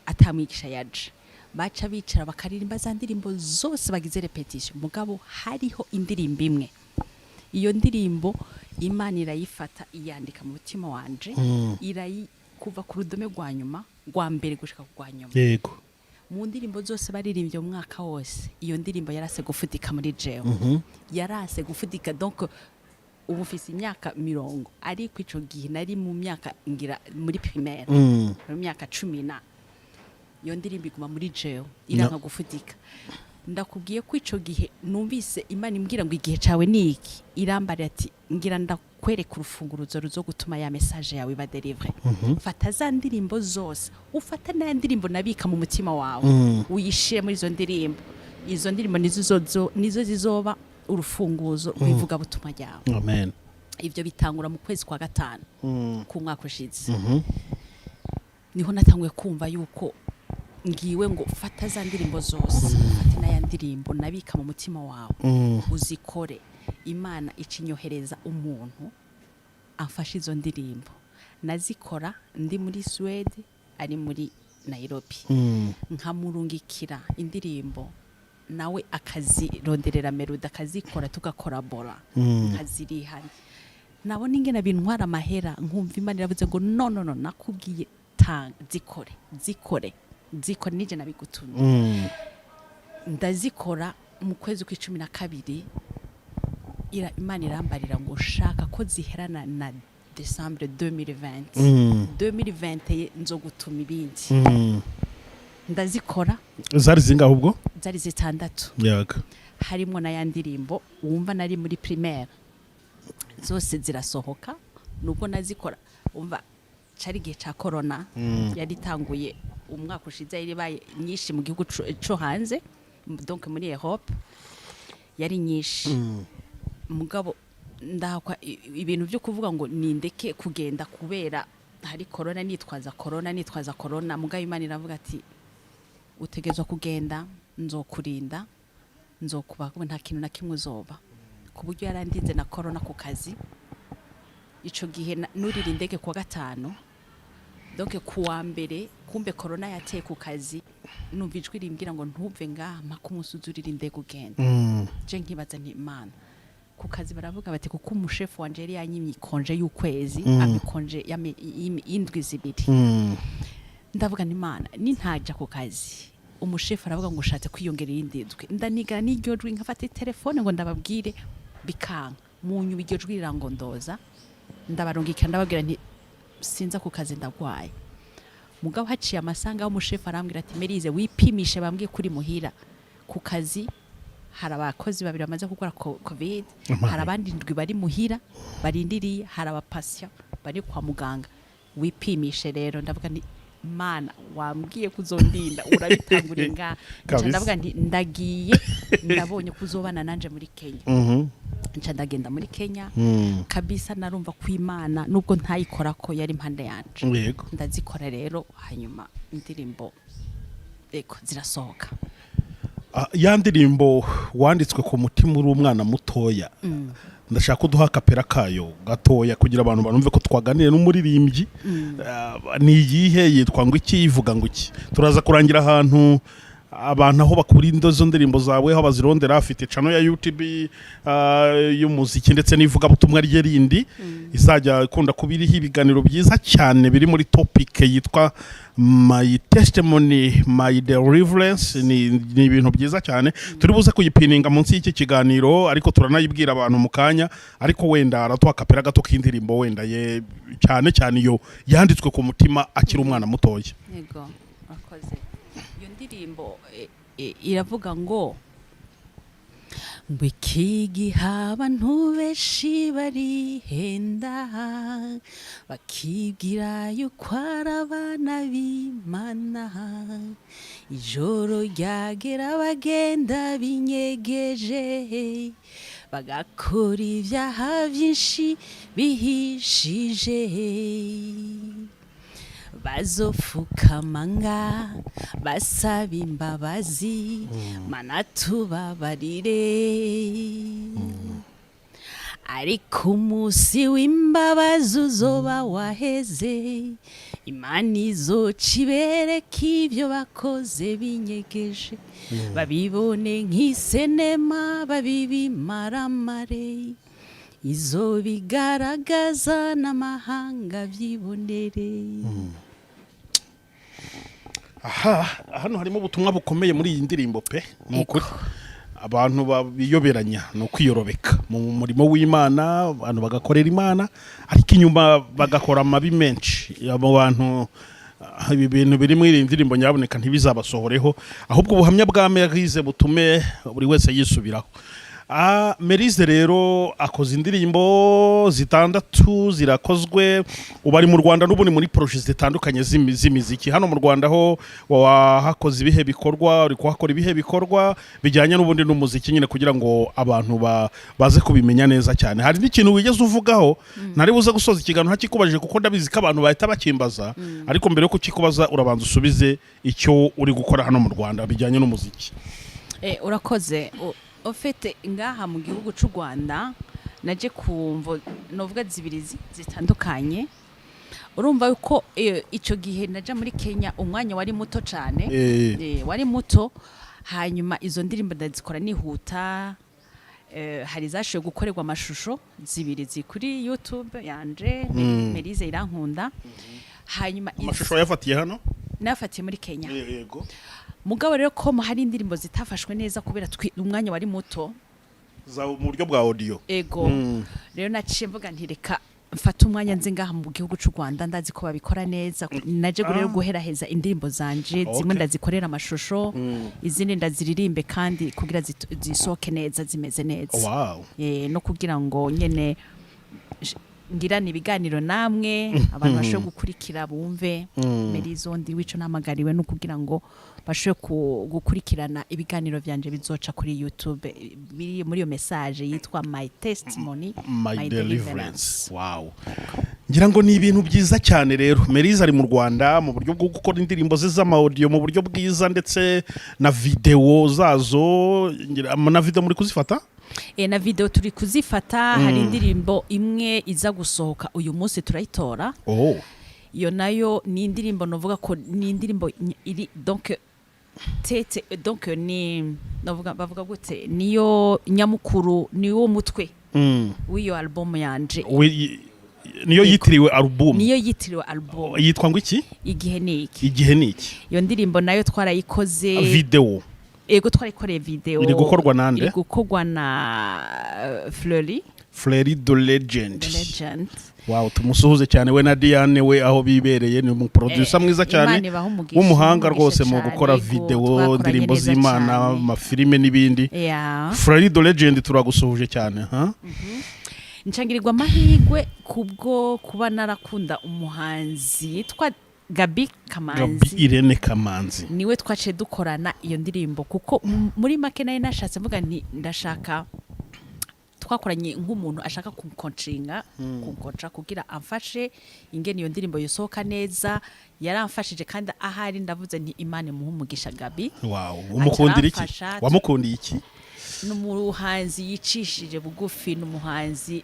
atamwigisha yaje baca bicara bakaririmba za ndirimbo zose bagize repetition mugabo hariho indirimbo imwe iyo ndirimbo Imana irayifata iyandika mu mutima wanje kuva ku rudome rwa nyuma rwa mbere gushika ku rwa nyuma mu ndirimbo zose baririmbye mu mwaka wose iyo ndirimbo yarase gufutika muri jewe yarase gufutika donc ubu mfise imyaka 20 ariko ico gihe nari mu myaka ngira muri primaire mu myaka 10 iyo ndirimbo iguma muri jewe iranka gufutika ndakubwiye ko ico gihe numvise Imana imbwira ngo igihe cawe niki irambara ati ngira ndakwereka urufunguruzo ruzo gutuma ya message yawe ba deliver fata za ndirimbo zose ufata na ndirimbo nabika mu mutima wawe uyishire muri izo ndirimbo nizo zizoba urufunguzo rwivuga butuma yawe. Amen. Ivyo bitangura mu kwezi kwa gatanu ku mwaka ushize niho natanguye kumva yuko ngiwe ngo fata za ndirimbo zose fata na ya ndirimbo nabika mu mutima wawe uzikore Imana icinyohereza umuntu amfasha izo ndirimbo nazikora ndi muri Sweden ari muri Nairobi nkamurungikira indirimbo nawe akazironderera melody akazikora tugakorabora nkazirihana nabona ingena bintwara amahera nkumva Imana iravuze ngo no nakubwiye zikore nije nabigutumye ndazikora mu kwezi kwa12 Imana irambarira ngo shaka ko ziherana na December 2020 nzo gutuma ibindi ndazikora zari zingaho ubwo zari zitandatu harimo na yandirimbo wumva nari muri primaire zose zirasohoka nubwo nazikora umva cari gihe ca corona yari tanguye umwaka ushize iribaye nyinshi mu gihugu cyo hanze donc muri Europe yari nyinshi mugabo ndakwa ibintu byo kuvuga ngo nindeke kugenda kubera hari corona nitwaza corona mugabo Imana iravuga ati utegezwa kugenda nzokurinda nzokuba nta kintu na kimwe uzoba ku buryo yarandinze na corona ku kazi ico gihe nurira indege kwa gatanu donc kuwa mbere kumbe corona yateye ku kazi numva ijwi rimbwira ngo ntuve ngama kumusuzurira indege ugenda je nkibaza nti Imana ku kazi baravuga bati kuko umushefu wanje yari yanyimye konje y'ukwezi amikonje indwi zibiri ndavuga nti Imana nintaja ku kazi umushefu aravuga ngo ushatse kwiyongerera indindwi ndaniga n'iryo jwi nkafata telefone ngo ndababwire bikanka munyu iryo jwi rirangondoza ndabarungika ndababwira nti sinza ku kazi ndagwaye mugabo haciye amasanga y'umushefu arambwira ati Melyse wipimishe bambwiye kuri muhira ku kazi hari abakozi babiri bamaze gukora covid hari abandi ndwi bari muhira barindiriye hari abapasya bari kwa muganga wipimishe rero ndavuga nti Mana wambwiye kuzondinda urabitangura nga ndavuga nti ndagiye ndabonye kuzobana nanje muri Kenya nca ndagenda muri Kenya kabisa narumva ku Imana nubwo ntayikora ko yari impande yanje ndazikora rero hanyuma indirimbo eko zirasohoka ya ndirimbo wanditswe ku mutima uri umwana mutoya ndashaka kuduha kapera kayo gatoya kugira abantu banumve ko twaganire n'umuririmbyi ni iyihe yitwa ngo iki yivuga ngo iki turaza kurangira ahantu abantu aho bakura indozo ndirimbo zawe aho bazirondera afite channel ya YouTube y'umuziki ndetse n'ivuga butumwa rye rindi izajya ikunda kubiriho ibiganiro byiza cyane biri muri topic yitwa My Testimony My Deliverance ni ibintu byiza cyane turi buze kuyipininga munsi y'iki kiganiro ariko turanayibwira abantu mu kanya ariko wenda aratwa kapera gato k'indirimbo wenda ye cyane cyane yo yanditswe ku mutima akiri umwana mutoya yego akoze iyo ndirimbo iravuga ngo Bw'ikigiha abantu benshi barihenda bakibwira yuko ari abana b'Imana ijoro ryagera bagenda binyegeje bagakora ibyaha byinshi bihishije bazofukamanga basaba imbabazi Mana tubabarire ariko umunsi w'imbabazi uzoba waheze Imana izoca ibereka ibyo bakoze binyegeje babibone nk'isenema babibimaramare izobigaragaza n'amahanga byibonere hano harimo ubutumwa bukomeye muri iyi ndirimbo pe n'ukuri abantu babiyoberanya no kwiyorobeka mu murimo w'Imana abantu bagakorera Imana ariko inyuma bagakora amabi menshi abo bantu ibi bintu biri muri iyi ndirimbo nyaboneka ntibizabasohoreho ahubwo ubuhamya bwa Melyse butume buri wese yisubiraho Melyse rero akoze indirimbo zitandatu zirakozwe ubari mu Rwanda n'ubundi muri project zitandukanye z'imiziki hano mu Rwanda ho wahakoze ibihe bikorwa uri kuhakora ibihe bikorwa bijyanye n'ubundi n'umuziki nyine kugira ngo abantu baze kubimenya neza cyane hari n'ikintu wigeze uvugaho nari buze gusoza ikiganiro hakikubajije kuko ndabizi ko abantu bahita bakimbaza ariko mbere yo kukikubaza urabanza usubize icyo uri gukora hano mu Rwanda bijyanye n'umuziki urakoze ofete ngaha mu gihugu cy'u Rwanda naje kumvo novuga zibiri zitandukanye urumva yuko icyo gihe naja muri Kenya umwanya wari muto cyane wari muto hanyuma izo ndirimbo ndazikora nihuta hari zashoye gukorerwa amashusho zibiri zikuri YouTube yanje Melyse Irankunda hanyuma amashusho yafatiye hano nafatiye muri Kenya yego mugabo rero ko hari indirimbo zitafashwe neza kubera umwanya wari muto za mu buryo bwa audio ego rero naciye mvuga ntireka mfata umwanya nzi ngaha mu gihugu cy'u Rwanda ndazi ko babikora neza naje rero guheraheza indirimbo zanje zimwe ndazikorera amashusho izindi ndaziririmbe kandi kugira zisoke neza zimeze neza no kugira ngo nyene ngirana ibiganiro namwe abantu bashoboye gukurikira bumve Melyse ndi wico namagariwe no kugira ngo bashoboye gukurikirana ibiganiro byanje bizoca kuri YouTube biri muri iyo message yitwa My Testimony My Deliverance. Wow. ngira ngo ni ibintu byiza cyane rero. Melyse ari mu Rwanda mu buryo bwo gukora indirimbo ze z'amaudio mu buryo bwiza ndetse na video zazo, na video muri kuzifata na video turi kuzifata. Hari indirimbo imwe iza gusohoka uyu munsi turayitora. Iyo nayo ni indirimbo novuga ko ni indirimbo iri donc tete donc ni novuga bavuga gute niyo nyamukuru niwo mutwe w'iyo album yanje. Niyo yitiriwe album. Yitwa ngo iki? Igihe niki. Iyo ndirimbo nayo twarayikoze video. Ego twarikoreye video. Iri gukorwa nande? Iri gukorwa na Fleury the Legend. Wow, tumusuhuze cyane we na Diane we aho bibereye, ni mu producer mwiza cyane w'umuhanga rwose mu gukora video, indirimbo z'Imana, amafilime n'ibindi. Fleury the Legend turagusuhuje cyane Nchangirirwa amahirwe kubwo kuba narakunda umuhanzi yitwa Gabi Irene Kamanzi. Niwe twaciye dukorana iyo ndirimbo kuko muri make nayo nashatse mvuga nti ndashaka twakoranye nk'umuntu ashaka kunkoncinga kugira amfashe ingene iyo ndirimbo yosohoka neza. Yaramfashije kandi ahari ndavuze nti Imana muhumugisha Gabi. Wow, umukundira iki? Wamukundiye iki? N'umuhanzi yicishije bugufi, n'umuhanzi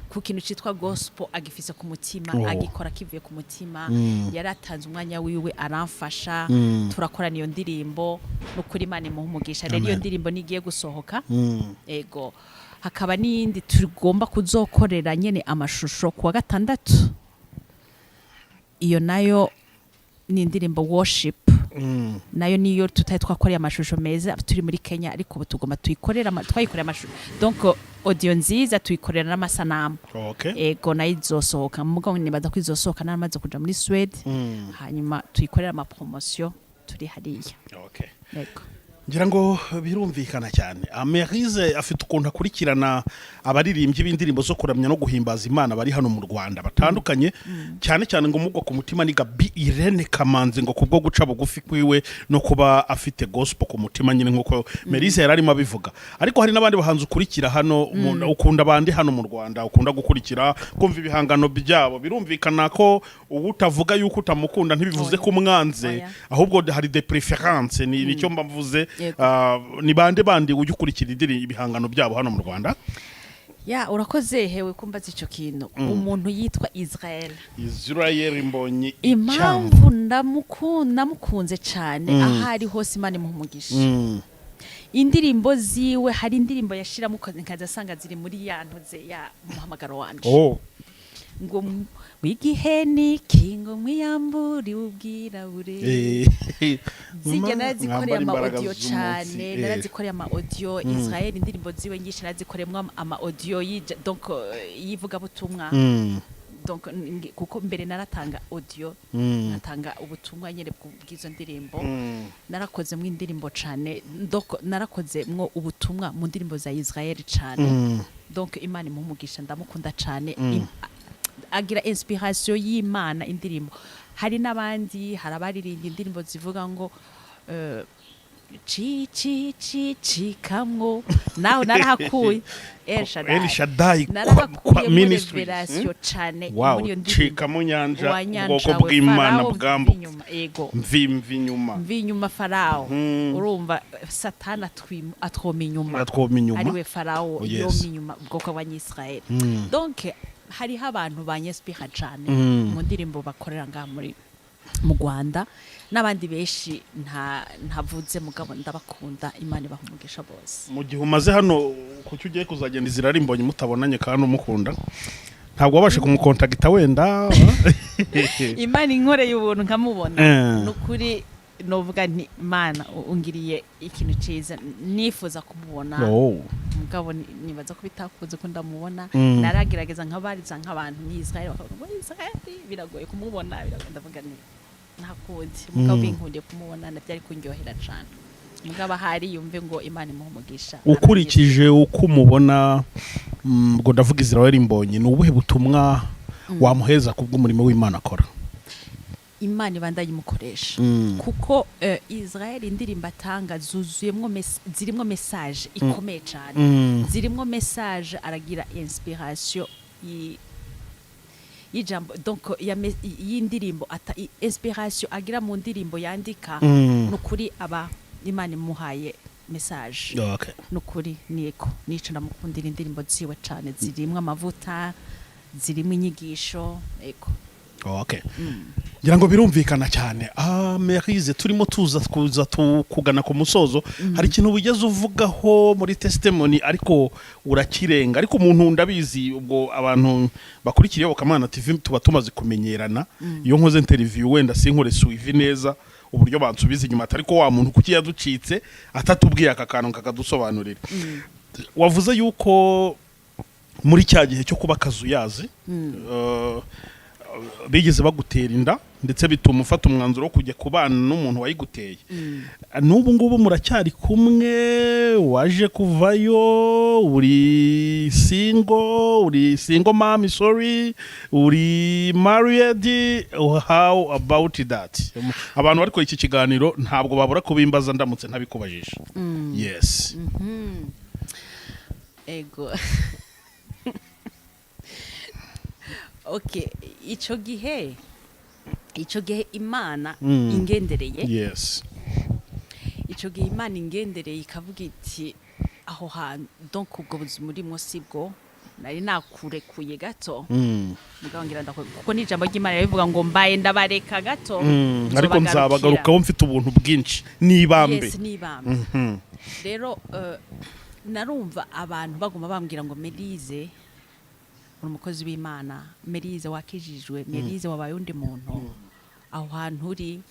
ku kintu cyitwa gospel agifise ku mutima, agikora kivuye ku mutima. Yaratanze umwanya wiwe aramfasha, turakorana iyo ndirimbo no kuri Imana muhumugisha. Rero iyo ndirimbo nigiye gusohoka. Ego hakaba n'indi tugomba kuzokorera nyene amashusho kuwa gatandatu. Iyo nayo ni indirimbo worship. Nayo niyo tutaye twakoreye amashusho meza turi muri Kenya, ariko ubu tugomba tuyikorera twayikorera amashusho donc audio nziza tuyikorera n'amasanamu. Ego nayo izosohoka mugabo nibaza ko izosohoka naramaze kuja muri Sweden. Hanyuma tuyikorera ama promotion turi hariya. Ego ngira ngo birumvikana cyane. Melyse afite ukuntu akurikirana abaririmbyi b'indirimbo zo kuramya no guhimbaza Imana bari hano mu Rwanda batandukanye cyane cyane ngo mugwa ku mutima ni Gabi Irene Kamanzi ngo kubwo guca bugufi kwiwe no kuba afite gospel ku mutima nyine nkuko Melyse yararimo abivuga. Ariko hari n'abandi bahanze ukurikira hano ukunda bandi hano mu Rwanda ukunda gukurikira kumva ibihangano byabo. Birumvikana ko ubutavuga yuko utamukunda ntibivuze ko umwanze, ahubwo hari de preference nicyo mbavuze. Ni bandi ujye ukurikira ibihangano byabo hano mu Rwanda? Urakoze hewe kumbaza ico kintu. Umuntu yitwa Israel Mbonyi impamvu ndamukunze cyane ahari hose Imana muhumugisha. Indirimbo ziwe hari indirimbo yashiramo nkazasanga ziri muri yantoze ya muhamagaro wanje. Ngo wigihe niki ngo mwiyamburi ubwirabure. Zijya narazikoreye ama audio cyane, narazikoreye ama audio. Israel indirimbo ziwe nyinshi narazikoremwa ama audio donc yivuga butumwa. Donc kuko mbere naratanga audio, natanga ubutumwa nyene bw'izo ndirimbo. Narakoze mu indirimbo cyane, donc narakoze mwo ubutumwa mu ndirimbo za Israel cyane. Donc Imana muhumugisha ndamukunda cyane. Agira inspiration y'Imana indirimbo. Hari n'abandi harabaririmba indirimbo zivuga ngo ci kamwo naho narahakuye El Shaddai kwa ministry cyane muri iyo ndirimbo mu nyanja ubwoko bw'Imana bwambo mvi nyuma Farao. Urumva Satana atwoma inyuma ariwe Farao yomi nyuma ubwoko bw'Abanyisrael. Donc hariho abantu banyespira cyane mu ndirimbo bakorera ngaha mu Rwanda, n'abandi benshi ntavuze mugabo ndabakunda. Imana bahumugisha bose. Mu gihe umaze hano kuki ugiye kuzagenda Israel Mbonyi mutabonanye kandi umukunda ntabwo wabashe kumukontakita wenda? Imana inkoreye ubuntu nkamubona nukuri novuga nti Mana ungiriye ikintu cyiza nifuza kumubona. Mugabo nibaza ko bitakuze ko ndamubona. Naragerageza nkabariza nk'abantu ni Israel bakavuga Israel biragoye kumubona, ndavuga ni nakundi mugabo binkundiye kumubona nabyari kunyohera cyane. Mugabo hari yumve ngo Imana muhumugisha. Ukurikije uko umubona ngo ndavuga Israel Mbonyi, ni ubuhe butumwa wamuheza kubw'umurimo w'Imana akora? Imana ibandanye mukoresha kuko Israel indirimbo atanga zuzuyemwo zirimo message ikomeye cyane. Zirimo message aragira inspiration y'ijambo donc y'indirimbo ata inspiration agira mu ndirimbo yandika nukuri aba Imana imuhaye message nukuri niko nico ndamukundira indirimbo ziwe cyane zirimwe amavuta zirimwe inyigisho eko ngira ngo birumvikana cyane. Melyse turimo kuza kugana ku musozo, hari ikintu wigeze uvugaho muri testimony ariko urakirenga, ariko umuntu ndabizi ubwo abantu bakurikira Iyobokamana TV tuba tumaze kumenyerana. Iyo nkoze interview wenda sinkore suivi neza uburyo bansubiza inyuma, ariko wa muntu kuki yaducitse atatubwiye aka kantu kakadusobanurira. Wavuze yuko muri cya gihe cyo kuba kazuyazi bigeze bagutera inda ndetse bituma ufata umwanzuro wo kujya kubana n'umuntu wayiguteye. N'ubu ngubu muracyari kumwe, waje kuvayo, uri single mom, sorry, uri married, how about that? Abantu bariko iki kiganiro ntabwo babura kubimbaza ndamutse ntabikubajije. Yes. Ego. Okay, ico gihe Imana ingendereye. Yes. Ico gihe Imana ingendereye ikavuga iti aho hantu donc ubwo buzima urimo sibwo, nari nakurekuye gato. Mugabo ngira kuko n'ijambo ry'Imana rivuga ngo mbaye ndabareka gato, ariko nzabagarukaho mfite ubuntu bwinshi nibambe. Yes, nibambe. Rero narumva abantu baguma bambwira ngo Melyse umukozi w'Imana, Melyse wakijijwe, Melyse wabaye undi muntu. Aho hantu uri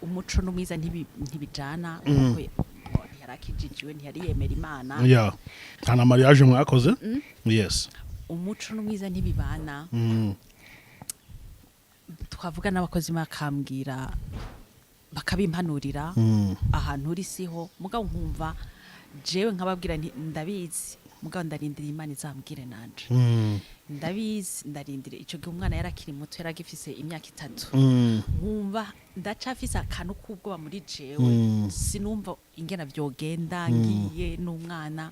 umuco n'umwiza ntibijana kuko yarakijijwe ntiyari yemera Imana. Yeah. Ana mariage mwakoze? Yes. Umuco n'umwiza ntibibana. Twavuga n'abakozi bakambwira bakabimpanurira ahantu uri siho, mugabo nkumva jewe nkababwira nti ndabizi, mugabo ndarindira Imana izambwire nanje. Ndabizi ndarindire. Ico gihe umwana yarakiri muto, yaragifise imyaka 3. Nkumva ndacafise akantu kubwo muri jewe, sinumva ingena vyogenda ngiye n'umwana,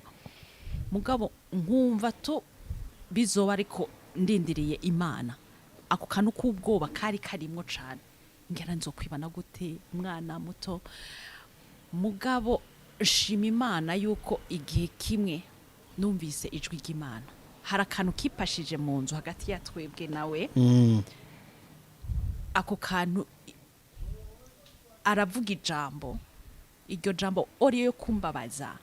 mugabo nkumva to bizoba ariko ndindiriye Imana. Ako kantu kubwoba kari karimwo cane, ngera nzokwibana gute umwana muto. Mugabo shima Imana yuko igihe kimwe numvise ijwi ry'Imana, hari akantu kipashije mu nzu hagati ya twebwe nawe. Ako kantu aravuga ijambo, iryo jambo oriyo yo kumbabaza,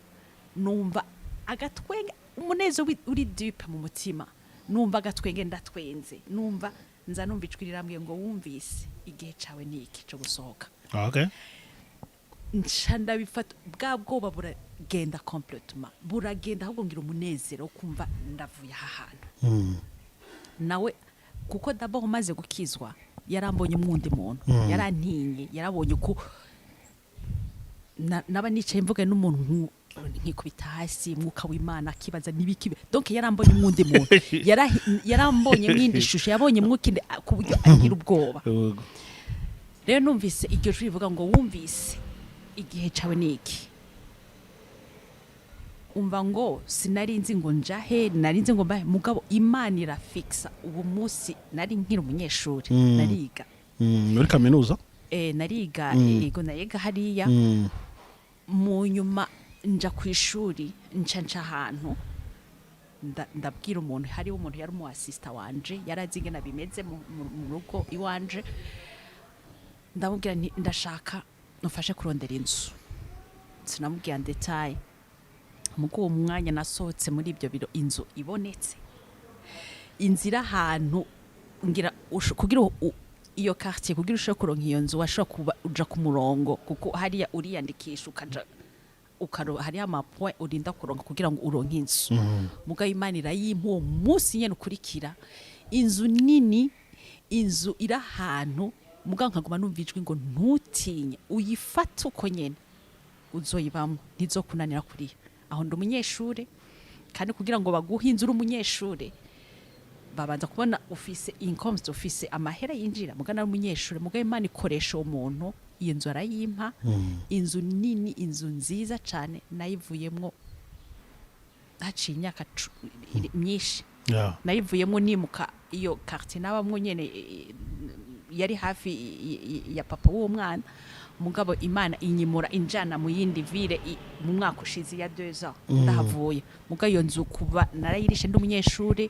numva agatwenge, umunezero uri deep mu mutima, numva agatwenge ndatwenze, numva ijwi rirambwiye ngo wumvise igihe cawe niki cyo gusohoka. Okay. Nshanda bifata bwa bwoba buragenda complètement, buragenda ahubwo ngira umunezero kumva ndavuye ahantu. Nawe kuko d'abord maze gukizwa yarambonye mwundi muntu, yarantinye, yarabonye ko naba nicaye mvuga n'umuntu nkikubita hasi, mwuka w'Imana kibaza nibikibe. Donc yarambonye mwundi muntu, yarambonye mwindi shusho, yabonye mwukinde ku buryo agira ubwoba. Rero numvise iryo jwi rivuga ngo wumvise igihe cawe niki. Umva ngo sinarinzi ngo njahe, narinzi ngo mbahe, mugabo Imana irafixa. Ubu munsi nari nkiri umunyeshuri, nariga muri kaminuza. Nariga ego nayiga hariya. Mu nyuma nja ku ishuri nca ahantu ndabwira umuntu, hari umuntu yari mu assistant wanje, yarazi ingena bimeze mu rugo iwanje. Ndamubwira nti ndashaka nufashe kurondera inzu. Sinamubwira detail. Muko uwo mwanya nasohotse muri ibyo biro, inzu ibonetse. Inzira ahantu ngira kugira iyo quartier, kugira ushaka kuronka iyo nzu washaka kuba uja ku murongo, kuko hariya uriyandikisha ukaja hariya amapoint urinda kuronka kugira ngo uronke inzu. Muga Imana irayimpa uwo munsi nyene ukurikira, inzu nini, inzu ira ahantu. Muga nkaguma numvijwe ngo ntutinye, uyifata uko nyene uzoyibamwe, ntizokunanira kuriya. Aho ndi umunyeshure, kandi kugira ngo baguhe inzu uri umunyeshure babanza kubona ufise income, ufise amahera yinjira. Muga nari umunyeshure, muga Imana ikoresha umuntu, iyo nzu arayimpa. Inzu nini, inzu nziza cane, nayivuyemwo haciye imyaka myinshi. nayivuyemo nimuka iyo quartier nabamwe nyene yari hafi ya papa w'uwo mwana mugabo Imana inyimura injana mu yindi ville mu mwaka ushize ya 2 ans ndahavuye muga iyo nzu kuba narayirishe ndi umunyeshuri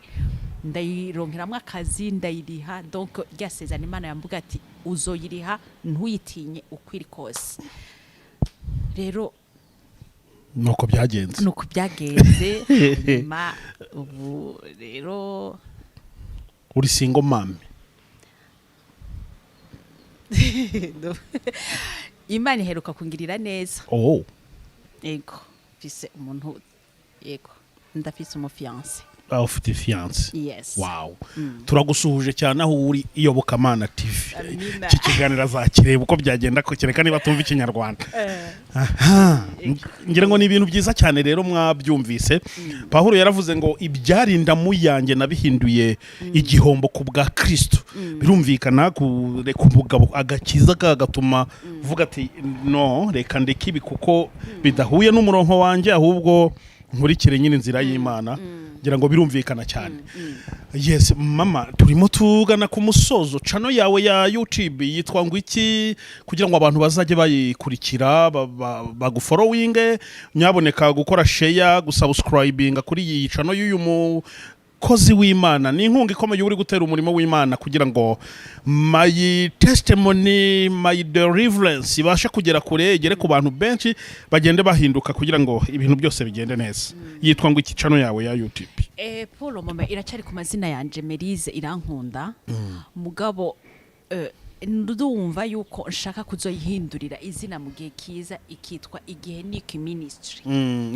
ndayironkeramwe akazi ndayiriha donc ryasezana Imana yambuga ati uzoyiriha ntuyitinye ukwiri kose rero nuko byagenze ma ubu rero uri single mom Imana iheruka kungirira neza yego fise umuntu yego ndafise umufiance ufite fiance yes wow turagusuhuje cyane aho uri Iyobokamana TV iki kiganiro azakireba uko byagenda ko kereka niba tumva ikinyarwanda ngira ngo ni ibintu byiza cyane rero mwabyumvise Pawulo yaravuze ngo ibyarinda mu yanjye nabihinduye igihombo ku bwa Kristo birumvikana kureka umugabo agakiza kagatuma uvuga ati no reka ndeke ibi kuko bidahuye n'umurongo wanjye ahubwo nkurikire nyine inzira y'Imana ngira ngo birumvikana cyane yes mama turimo tugana ku musozo channel yawe ya YouTube yitwa ngo iki kugira ngo abantu bazaje bayikurikira bagufollowing nyaboneka gukora share gusubscribing kuri iyi channel y'uyu mukozi w'Imana ni inkunga ikomeye uri gutera umurimo w'Imana kugira ngo my testimony my deliverance ibashe kugera kure igere ku bantu benshi bagende bahinduka kugira ngo ibintu byose bigende neza yitwa ngo iki channel yawe ya YouTube Paul mama iracari ku mazina yanje Melyse Irankunda mugabo ndumva yuko nshaka kuzoyihindurira izina mu gihe kiza ikitwa Igihe Niki Ministry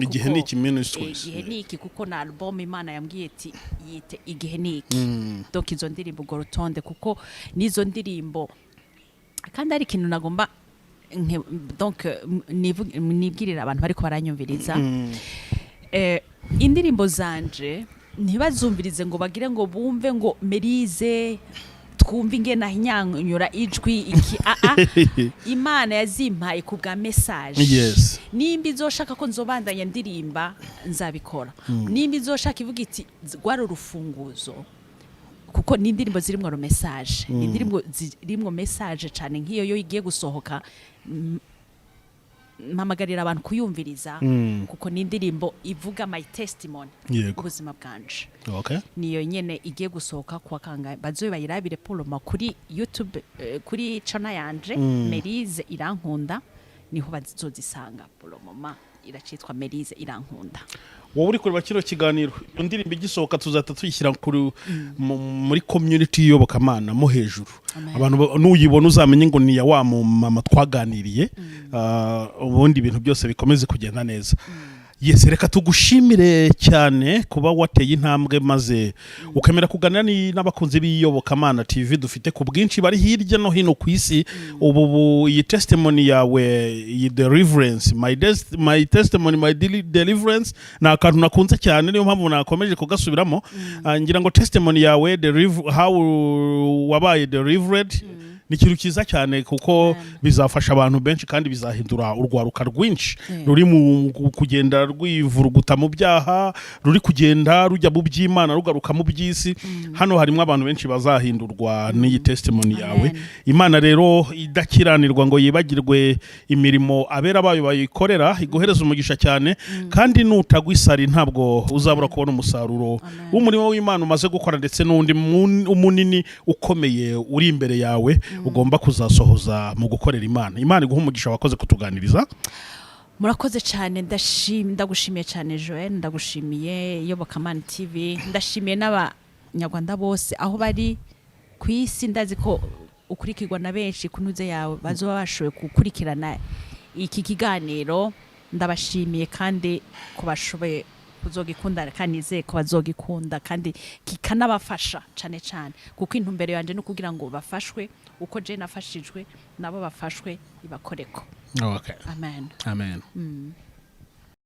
Igihe Niki Ministry Igihe Niki kuko na album Imana yambwiye ati yite Igihe Niki donc izo ndirimbo gorotonde kuko nizo ndirimbo kandi ari ikintu nagomba donc nibwirira abantu bariko baranyumviriza indirimbo zanje ntibazumvirize ngo bagire ngo bumve ngo Melyse twumva ingena hinyanyura ijwi iki Imana yazimpaye ku bwa message yes nimba izoshaka ko nzobandanya ndirimba nzabikora nimba izoshaka ivuga iti gwaro rufunguzo kuko ni indirimbo zirimwo message indirimbo zirimwo message cyane nkiyo yo igiye gusohoka mpamagarira abantu kuyumviriza kuko ni indirimbo ivuga my testimony ubuzima bwanje niyo nyene igiye gusohoka kwa kangahe bazoye bayirabire Poloma kuri YouTube kuri channel yanje Melyse Irankunda niho bazozisanga Poloma iracitwa Melyse Irankunda wowe uri kureba kino kiganiro indirimbo igisohoka tuzata tuyishyira muri community y'Iyobokamana mo hejuru abantu nuyibona uzamenye ngo ni ya wa mama twaganiriye ubundi ibintu byose bikomeze kugenda neza yes reka tugushimire cyane kuba wateye intambwe maze ukemera kuganira n'abakunzi b'Iyobokamana TV dufite ku bwinshi bari hirya no hino ku isi ubu iyi testimony yawe iyi deliverance my testimony my deliverance na akantu nakunze cyane niyo mpamvu nakomeje kugasubiramo ngira ngo testimony yawe how wabaye delivered ni ikintu cyiza cyane kuko bizafasha abantu benshi kandi bizahindura urwaruka rwinshi ruri mu kugenda rwivuruguta mu byaha ruri kugenda rujya mu by'Imana rugaruka mu by'isi hano harimo abantu benshi bazahindurwa n'iyi testimony yawe Imana rero idakiranirwa ngo yibagirwe imirimo abera bayo bayikorera iguhereza umugisha cyane kandi nutagwisari ntabwo uzabura kubona umusaruro w'umurimo w'Imana umaze gukora ndetse n'undi umunini ukomeye uri imbere yawe ugomba kuzasohoza mu gukorera Imana iguha umugisha wakoze kutuganiriza murakoze cyane ndagushimiye cyane Joel ndagushimiye Iyobokamana TV ndashimiye n'abanyarwanda bose aho bari ku isi ndazi ko ukurikirwa na benshi kunuze yawe bazoba bashoboye gukurikirana iki kiganiro ndabashimiye kandi kubashoboye kuzogikunda kandi nizeye ko bazogikunda kandi kikanabafasha cyane cyane kuko intumbero yanje no kugira ngo bafashwe uko je nafashijwe nabo bafashwe ibakoreko okay amen amen